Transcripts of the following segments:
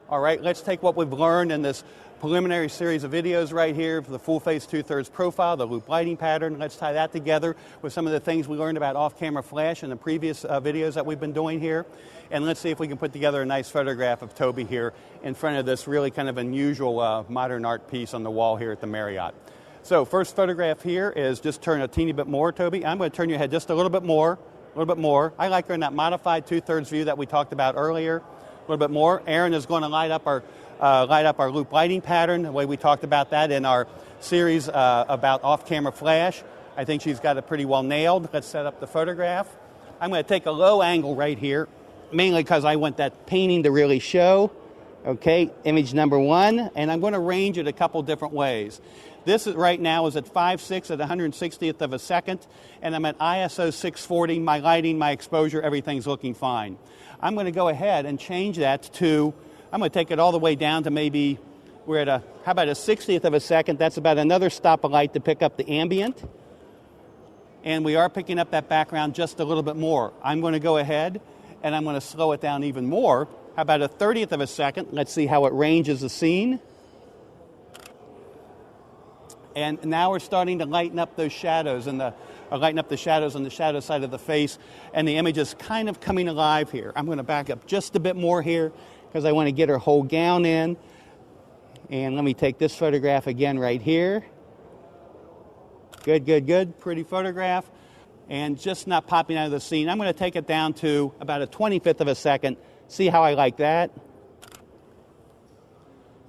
All right, let's take what we've learned in this preliminary series of videos right here for the full face 2/3 profile, the loop lighting pattern. Let's tie that together with some of the things we learned about off-camera flash in the previous videos that we've been doing here. And let's see if we can put together a nice photograph of Toby here in front of this really kind of unusual modern art piece on the wall here at the Marriott. So first photograph here is just turn a teeny bit more, Toby. I'm going to turn your head just a little bit more, I like her in that modified 2/3 view that we talked about earlier. A little bit more. Erin is going to light up our loop lighting pattern, the way we talked about that in our series about off-camera flash. I think she's got it pretty well nailed. Let's set up the photograph. I'm going to take a low angle right here, mainly because I want that painting to really show. Okay, image number 1, and I'm going to range it a couple different ways. This right now is at 5.6 at 160th of a second, and I'm at ISO 640. My lighting, my exposure, everything's looking fine. I'm going to go ahead and change that to, I'm going to take it all the way down to maybe, we're at how about a 60th of a second? That's about another stop of light to pick up the ambient. And we are picking up that background just a little bit more. I'm going to go ahead and I'm going to slow it down even more. How about a 30th of a second? Let's see how it ranges the scene. And now we're starting to lighten up those shadows and lighten up the shadows on the shadow side of the face, and the image is kind of coming alive here. I'm going to back up just a bit more here because I want to get her whole gown in. And let me take this photograph again right here. Good, good, good. Pretty photograph. And just not popping out of the scene. I'm going to take it down to about a 25th of a second. See how I like that?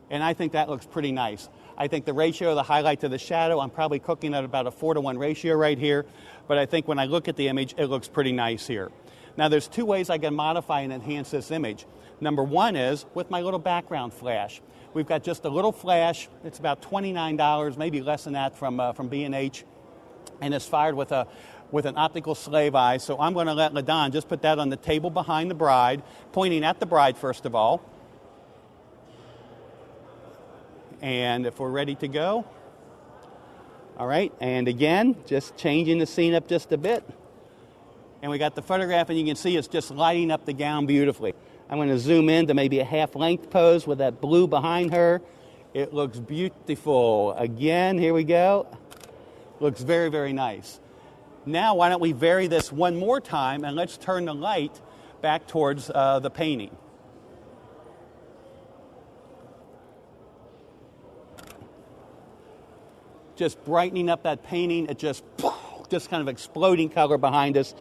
And I think that looks pretty nice. I think the ratio of the highlight to the shadow, I'm probably cooking at about a 4-to-1 ratio right here. But I think when I look at the image, it looks pretty nice here. Now there's 2 ways I can modify and enhance this image. Number 1 is with my little background flash. We've got just a little flash. It's about $29, maybe less than that from B&H. And it's fired with an optical slave eye. So I'm going to let LaDon just put that on the table behind the bride, pointing at the bride first of all. And if we're ready to go, all right, and again, just changing the scene up just a bit. And we got the photograph, and you can see it's just lighting up the gown beautifully. I'm going to zoom in to maybe a half-length pose with that blue behind her. It looks beautiful. Again, here we go. Looks very, very nice. Now, why don't we vary this one more time, and let's turn the light back towards the painting. Just brightening up that painting, it just kind of exploding color behind us.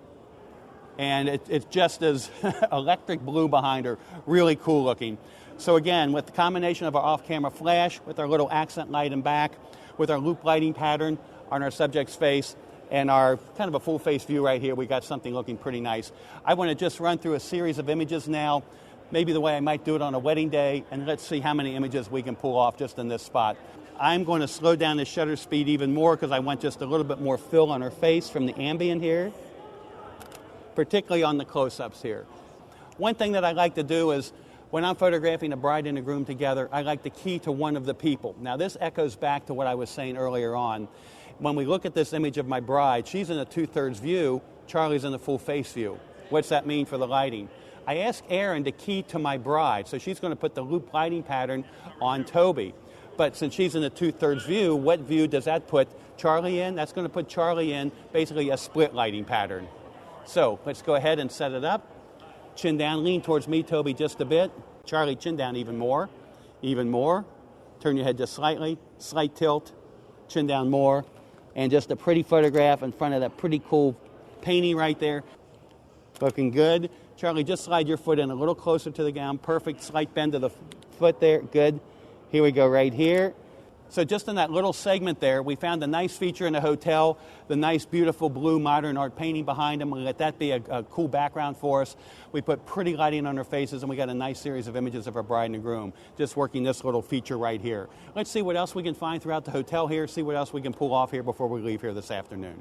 And it's just as electric blue behind her, really cool looking. So again, with the combination of our off-camera flash, with our little accent light in back, with our loop lighting pattern on our subject's face, and our kind of a full face view right here, we got something looking pretty nice. I want to just run through a series of images now, maybe the way I might do it on a wedding day, and let's see how many images we can pull off just in this spot. I'm going to slow down the shutter speed even more because I want just a little bit more fill on her face from the ambient here, particularly on the close-ups here. One thing that I like to do is when I'm photographing a bride and a groom together, I like to key to one of the people. Now this echoes back to what I was saying earlier on. When we look at this image of my bride, she's in a 2/3 view, Charlie's in the full face view. What's that mean for the lighting? I asked Erin to key to my bride, so she's going to put the loop lighting pattern on Toby. But since she's in a 2/3 view, what view does that put Charlie in? That's going to put Charlie in basically a split lighting pattern. So let's go ahead and set it up. Chin down, lean towards me, Toby, just a bit. Charlie, chin down even more, even more. Turn your head just slightly, slight tilt, chin down more. And just a pretty photograph in front of that pretty cool painting right there. Looking good. Charlie, just slide your foot in a little closer to the gown. Perfect, slight bend of the foot there, good. Here we go right here. So just in that little segment there, we found a nice feature in the hotel, the nice, beautiful blue modern art painting behind them. We let that be a cool background for us. We put pretty lighting on their faces, and we got a nice series of images of our bride and groom, just working this little feature right here. Let's see what else we can find throughout the hotel here, see what else we can pull off here before we leave here this afternoon.